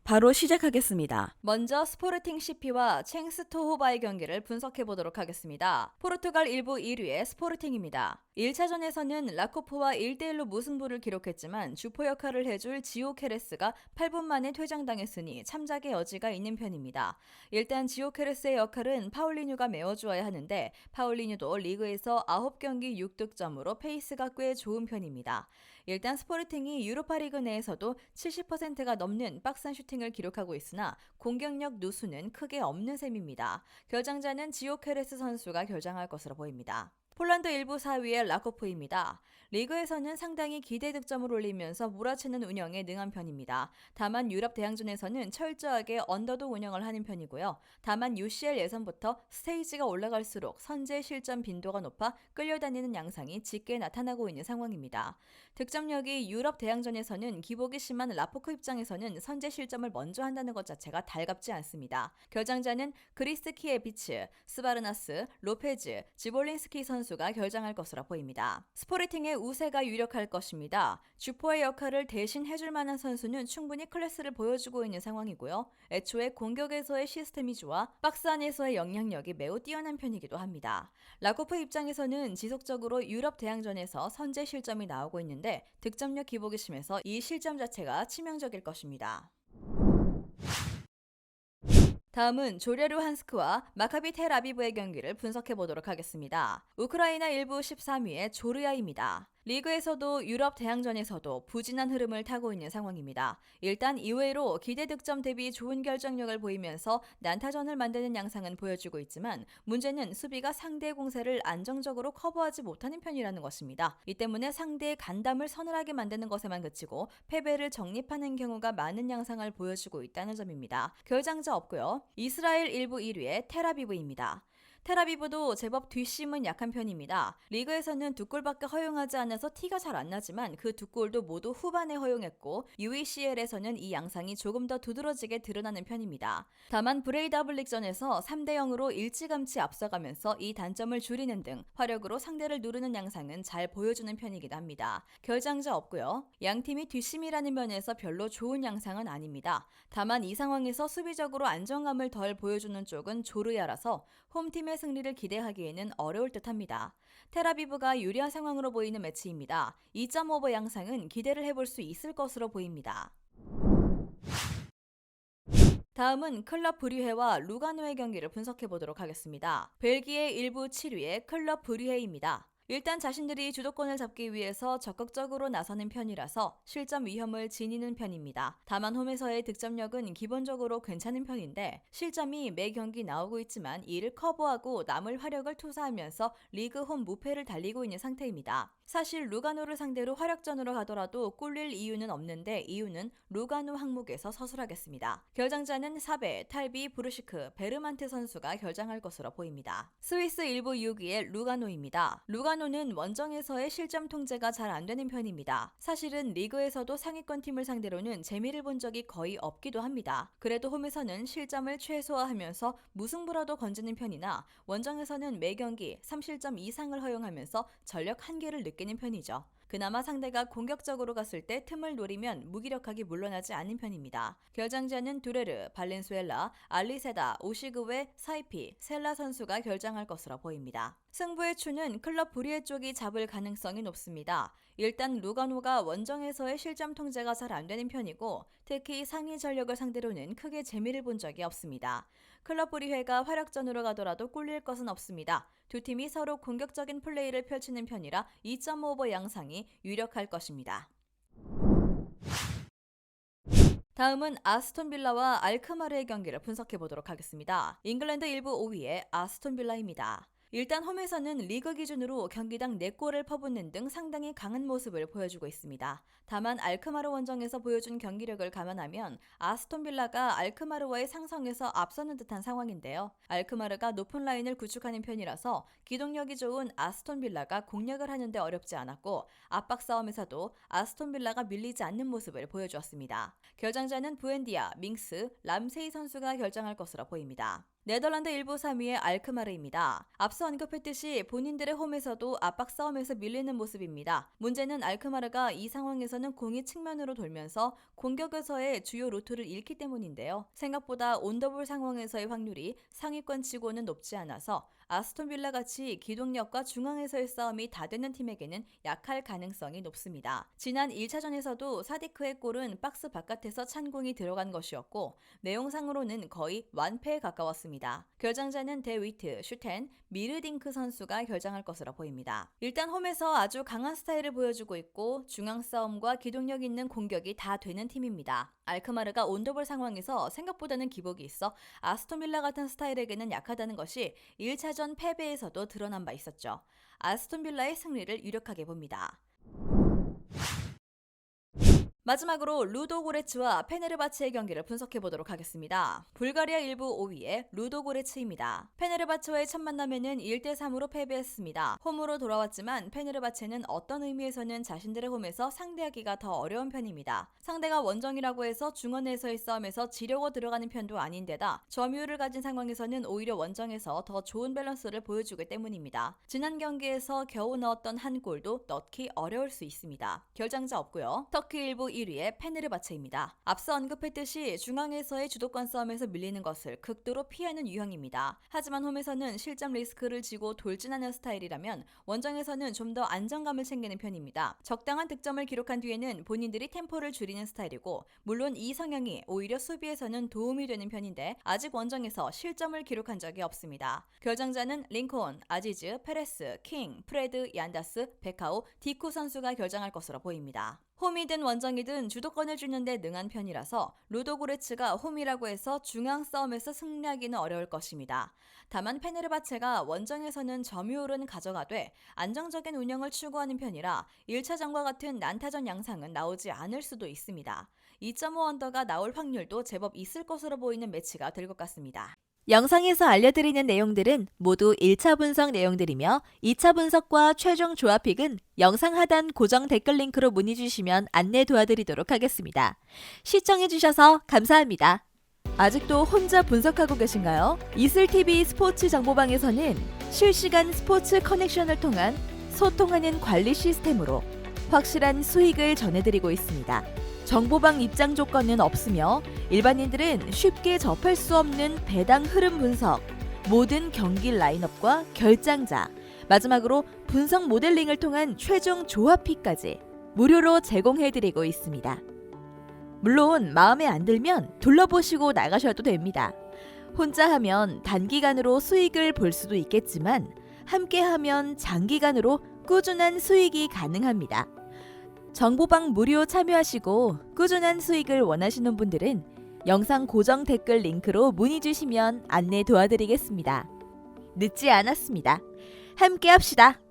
바로 시작하겠습니다. 먼저 스포르팅 CP와 챙스토호바의 경기를 분석해 보도록 하겠습니다. 포르투갈 1부 1위의 스포르팅입니다. 1차전에서는 라코프와 1대1로 무승부를 기록했지만 주포 역할을 해줄 지오케레스가 8분 만에 퇴장당했으니 참작의 여지가 있는 편입니다. 일단 지오케레스의 역할은 파울리뉴가 메워주어야 하는데 파울리뉴도 리그에서 9경기 6득점으로 페이스가 꽤 좋은 편입니다. 일단 스포르팅이 유로파리그 내에서도 70%가 넘는 빡센 슈팅을 기록하고 있으나 공격력 누수는 크게 없는 셈입니다. 결장자는 지오케레스 선수가 결장할 것으로 보입니다. 폴란드 1부 4위의 라코프입니다. 리그에서는 상당히 기대 득점을 올리면서 몰아치는 운영에 능한 편입니다. 다만 유럽 대항전에서는 철저하게 언더독 운영을 하는 편이고요. 다만 UCL 예선부터 스테이지가 올라갈수록 선제 실점 빈도가 높아 끌려다니는 양상이 짙게 나타나고 있는 상황입니다. 득점력이 유럽 대항전에서는 기복이 심한 라포크 입장에서는 선제 실점을 먼저 한다는 것 자체가 달갑지 않습니다. 결장자는 그리스 키에비츠, 스바르나스, 로페즈, 지볼린스키 선수가 결장할 것으로 보입니다. 스포르팅의 우세가 유력할 것입니다. 주포의 역할을 대신 해줄 만한 선수는 충분히 클래스를 보여주고 있는 상황이고요. 애초에 공격에서의 시스템이 좋아 박스 안에서의 영향력이 매우 뛰어난 편이기도 합니다. 라코프 입장에서는 지속적으로 유럽 대항전에서 선제 실점이 나오고 있는데 득점력 기복이 심해서 이 실점 자체가 치명적일 것입니다. 다음은 조르르 한스크와 마카비 텔아비브의 경기를 분석해 보도록 하겠습니다. 우크라이나 1부 13위의 조르야입니다. 리그에서도 유럽 대항전에서도 부진한 흐름을 타고 있는 상황입니다. 일단 이외로 기대 득점 대비 좋은 결정력을 보이면서 난타전을 만드는 양상은 보여주고 있지만 문제는 수비가 상대의 공세를 안정적으로 커버하지 못하는 편이라는 것입니다. 이 때문에 상대의 간담을 서늘하게 만드는 것에만 그치고 패배를 정립하는 경우가 많은 양상을 보여주고 있다는 점입니다. 결장자 없고요. 이스라엘 1부 1위의 텔아비브입니다. 텔아비브도 제법 뒷심은 약한 편입니다. 리그에서는 두 골밖에 허용하지 않아서 티가 잘 안 나지만 그 두 골도 모두 후반에 허용했고 UECL에서는 이 양상이 조금 더 두드러지게 드러나는 편입니다. 다만 브레이다블릭전에서 3대0으로 일찌감치 앞서가면서 이 단점을 줄이는 등 화력으로 상대를 누르는 양상은 잘 보여주는 편이기도 합니다. 결장자 없고요. 양팀이 뒷심이라는 면에서 별로 좋은 양상은 아닙니다. 다만 이 상황에서 수비적으로 안정감을 덜 보여주는 쪽은 조르야라서 홈팀의 승리를 기대하기에는 어려울 듯합니다. 텔아비브가 유리한 상황으로 보이는 매치입니다. 2.5버 양상은 기대를 해볼 수 있을 것으로 보입니다. 다음은 클럽 브류헤와 루가노의 경기를 분석해 보도록 하겠습니다. 벨기에 1부 7위의 클럽 브류헤입니다. 일단 자신들이 주도권을 잡기 위해서 적극적으로 나서는 편이라서 실점 위험을 지니는 편입니다. 다만 홈에서의 득점력은 기본적으로 괜찮은 편인데 실점이 매 경기 나오고 있지만 이를 커버하고 남을 화력을 투사하면서 리그 홈 무패를 달리고 있는 상태입니다. 사실 루가노를 상대로 화력전으로 가더라도 꿀릴 이유는 없는데 이유는 루가노 항목에서 서술하겠습니다. 결장자는 사베, 탈비, 브루시크, 베르만트 선수가 결장할 것으로 보입니다. 스위스 1부 6위의 루가노입니다. 루가노는 원정에서의 실점 통제가 잘 안 되는 편입니다. 사실은 리그에서도 상위권 팀을 상대로는 재미를 본 적이 거의 없기도 합니다. 그래도 홈에서는 실점을 최소화하면서 무승부라도 건지는 편이나 원정에서는 매 경기 3실점 이상을 허용하면서 전력 한계를 느끼는 편이죠. 그나마 상대가 공격적으로 갔을 때 틈을 노리면 무기력하게 물러나지 않는 편입니다. 결장자는 두레르, 발렌수엘라, 알리세다, 오시그웨, 사이피, 셀라 선수가 결장할 것으로 보입니다. 승부의 추는 클럽 브리에 쪽이 잡을 가능성이 높습니다. 일단 루가노가 원정에서의 실점 통제가 잘 안 되는 편이고 특히 상위 전력을 상대로는 크게 재미를 본 적이 없습니다. 클럽 브리회가 활약전으로 가더라도 꿀릴 것은 없습니다. 두 팀이 서로 공격적인 플레이를 펼치는 편이라 2.5버 양상이 유력할 것입니다. 다음은 아스톤 빌라와 알크마르의 경기를 분석해 보도록 하겠습니다. 잉글랜드 1부 5위의 아스톤 빌라입니다. 일단 홈에서는 리그 기준으로 경기당 4골을 퍼붓는 등 상당히 강한 모습을 보여주고 있습니다. 다만 알크마르 원정에서 보여준 경기력을 감안하면 아스톤 빌라가 알크마르와의 상성에서 앞서는 듯한 상황인데요. 알크마르가 높은 라인을 구축하는 편이라서 기동력이 좋은 아스톤 빌라가 공략을 하는데 어렵지 않았고 압박 싸움에서도 아스톤 빌라가 밀리지 않는 모습을 보여주었습니다. 결장자는 부엔디아, 밍스, 람세이 선수가 결정할 것으로 보입니다. 네덜란드 일부 3위의 알크마르입니다. 앞서 언급했듯이 본인들의 홈에서도 압박 싸움에서 밀리는 모습입니다. 문제는 알크마르가 이 상황에서는 공이 측면으로 돌면서 공격에서의 주요 루트를 잃기 때문인데요. 생각보다 온더볼 상황에서의 확률이 상위권 치고는 높지 않아서 아스톤빌라 같이 기동력과 중앙에서의 싸움이 다 되는 팀에게는 약할 가능성이 높습니다. 지난 1차전에서도 사디크의 골은 박스 바깥에서 찬 공이 들어간 것이었고 내용상으로는 거의 완패에 가까웠습니다. 결장자는 데위트, 슈텐, 미르딩크 선수가 결장할 것으로 보입니다. 일단 홈에서 아주 강한 스타일을 보여주고 있고 중앙 싸움과 기동력 있는 공격이 다 되는 팀입니다. 알크마르가 온더볼 상황에서 생각보다는 기복이 있어 아스톤빌라 같은 스타일에게는 약하다는 것이 1차전 패배에서도 드러난 바 있었죠. 아스톤빌라의 승리를 유력하게 봅니다. 마지막으로 루도고레츠와 페네르바체의 경기를 분석해보도록 하겠습니다. 불가리아 1부 5위의 루도고레츠입니다. 페네르바체와의 첫 만남에는 1대3으로 패배했습니다. 홈으로 돌아왔지만 페네르바체는 어떤 의미에서는 자신들의 홈에서 상대하기가 더 어려운 편입니다. 상대가 원정이라고 해서 중원에서의 싸움에서 지려고 들어가는 편도 아닌데다 점유율을 가진 상황에서는 오히려 원정에서 더 좋은 밸런스를 보여주기 때문입니다. 지난 경기에서 겨우 넣었던 한 골도 넣기 어려울 수 있습니다. 결장자 없고요. 터키 1부 1위의 페네르바체입니다. 앞서 언급했듯이 중앙에서의 주도권 싸움에서 밀리는 것을 극도로 피하는 유형입니다. 하지만 홈에서는 실점 리스크를 지고 돌진하는 스타일이라면 원정에서는 좀 더 안정감을 챙기는 편입니다. 적당한 득점을 기록한 뒤에는 본인들이 템포를 줄이는 스타일이고 물론 이 성향이 오히려 수비에서는 도움이 되는 편인데 아직 원정에서 실점을 기록한 적이 없습니다. 결장자는 링콘, 아지즈, 페레스, 킹, 프레드, 얀다스, 베카오, 디쿠 선수가 결장할 것으로 보입니다. 홈이든 원정이든 주도권을 주는 데 능한 편이라서 루도고레츠가 홈이라고 해서 중앙 싸움에서 승리하기는 어려울 것입니다. 다만 페네르바체가 원정에서는 점유율은 가져가되 안정적인 운영을 추구하는 편이라 1차전과 같은 난타전 양상은 나오지 않을 수도 있습니다. 2.5 언더가 나올 확률도 제법 있을 것으로 보이는 매치가 될 것 같습니다. 영상에서 알려드리는 내용들은 모두 1차 분석 내용들이며 2차 분석과 최종 조합픽은 영상 하단 고정 댓글 링크로 문의 주시면 안내 도와드리도록 하겠습니다. 시청해주셔서 감사합니다. 아직도 혼자 분석하고 계신가요? 이슬TV 스포츠 정보방에서는 실시간 스포츠 커넥션을 통한 소통하는 관리 시스템으로 확실한 수익을 전해드리고 있습니다. 정보방 입장 조건은 없으며 일반인들은 쉽게 접할 수 없는 배당 흐름 분석, 모든 경기 라인업과 결장자, 마지막으로 분석 모델링을 통한 최종 조합픽까지 무료로 제공해드리고 있습니다. 물론 마음에 안 들면 둘러보시고 나가셔도 됩니다. 혼자 하면 단기간으로 수익을 볼 수도 있겠지만 함께하면 장기간으로 꾸준한 수익이 가능합니다. 정보방 무료 참여하시고 꾸준한 수익을 원하시는 분들은 영상 고정 댓글 링크로 문의 주시면 안내 도와드리겠습니다. 늦지 않았습니다. 함께 합시다.